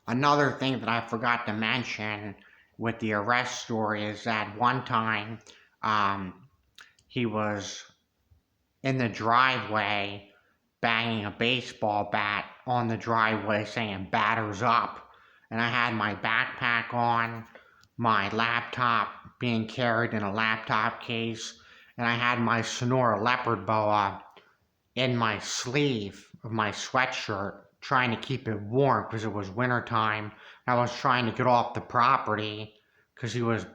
Another thing that I forgot to mention with the arrest story is that one time um, he was in the driveway banging a baseball bat on the driveway saying batters up. And I had my backpack on, my laptop being carried in a laptop case, and I had my Sonora leopard boa in my sleeve of my sweatshirt trying to keep it warm because it was wintertime. I was trying to get off the property because he was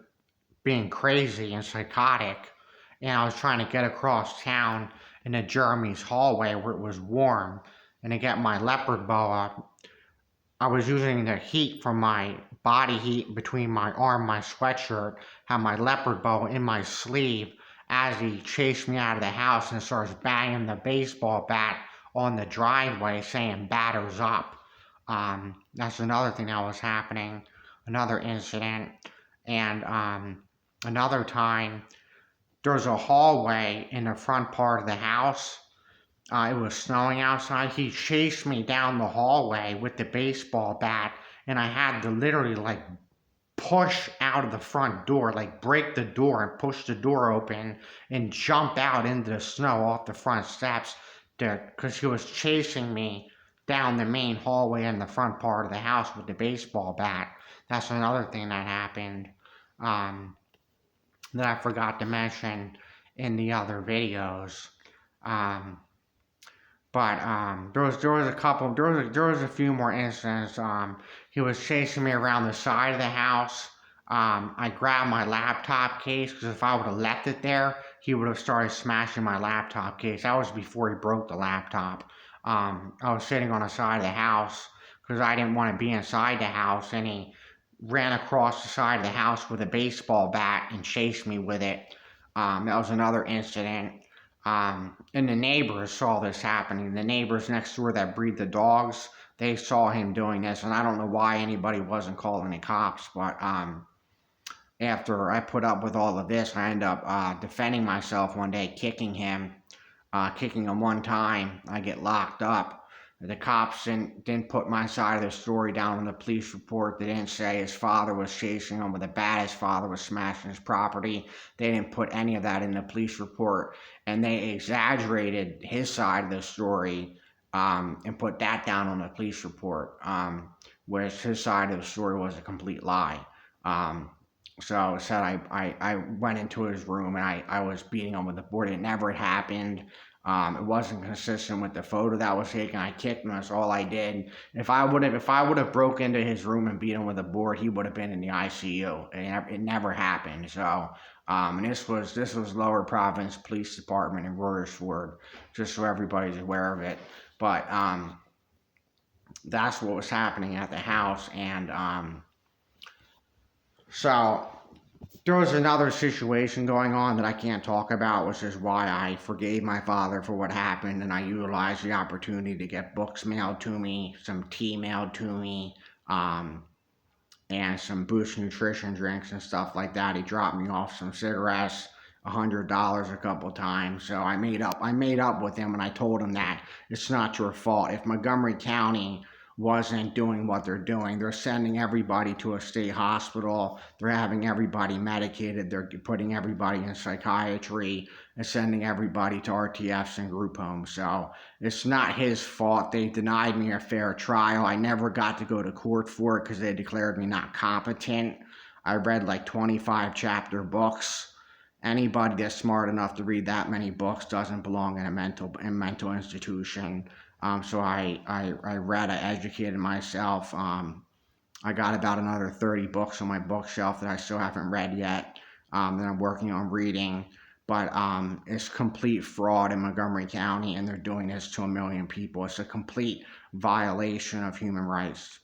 being crazy and psychotic, and I was trying to get across town into Jeremy's hallway where it was warm and to get my leopard boa. I was using the heat from my body heat between my arm and my sweatshirt, had my leopard boa in my sleeve as he chased me out of the house and starts banging the baseball bat on the driveway saying batters up. That's another thing that was happening, another incident. And another time, there's a hallway in the front part of the house. It was snowing outside. He chased me down the hallway with the baseball bat, and I had to literally like push out of the front door, like break the door and push the door open and jump out into the snow off the front steps because he was chasing me down the main hallway in the front part of the house with the baseball bat. That's another thing that happened um, that I forgot to mention in the other videos. Um, but there was a few more incidents. He was chasing me around the side of the house. I grabbed my laptop case because if I would have left it there, he would have started smashing my laptop case. That was before he broke the laptop. I was sitting on the side of the house because I didn't want to be inside the house, and he ran across the side of the house with a baseball bat and chased me with it. That was another incident. And the neighbors saw this happening. The neighbors next door that breed the dogs, they saw him doing this, and I don't know why anybody wasn't calling the cops. But after I put up with all of this, I ended up defending myself one day, kicking him one time. I get locked up. The cops didn't put my side of the story down in the police report. They didn't say his father was chasing him with a bat, his father was smashing his property. They didn't put any of that in the police report. And they exaggerated his side of the story and put that down on the police report, whereas his side of the story was a complete lie. So it said I went into his room and I was beating him with a board. It never happened. It wasn't consistent with the photo that was taken. I kicked him. That's all I did. If I would have broke into his room and beat him with a board, he would have been in the ICU. It never happened. So, and this was Lower Province Police Department in Royersford, just so everybody's aware of it. But that's what was happening at the house, and so there was another situation going on that I can't talk about, which is why I forgave my father for what happened, and I utilized the opportunity to get books mailed to me, some tea mailed to me, and some Boost nutrition drinks and stuff like that. He dropped me off some cigarettes, $100 a couple times. So I made up with him, and I told him that it's not your fault. If Montgomery County wasn't doing what they're doing, they're sending everybody to a state hospital, they're having everybody medicated, they're putting everybody in psychiatry, and sending everybody to RTFs and group homes. So it's not his fault. They denied me a fair trial. I never got to go to court for it because they declared me not competent. I read like 25 chapter books. Anybody that's smart enough to read that many books doesn't belong in a mental institution. So I read, I educated myself. I got about another 30 books on my bookshelf that I still haven't read yet, that I'm working on reading. But it's complete fraud in Montgomery County, and they're doing this to 1 million people. It's a complete violation of human rights.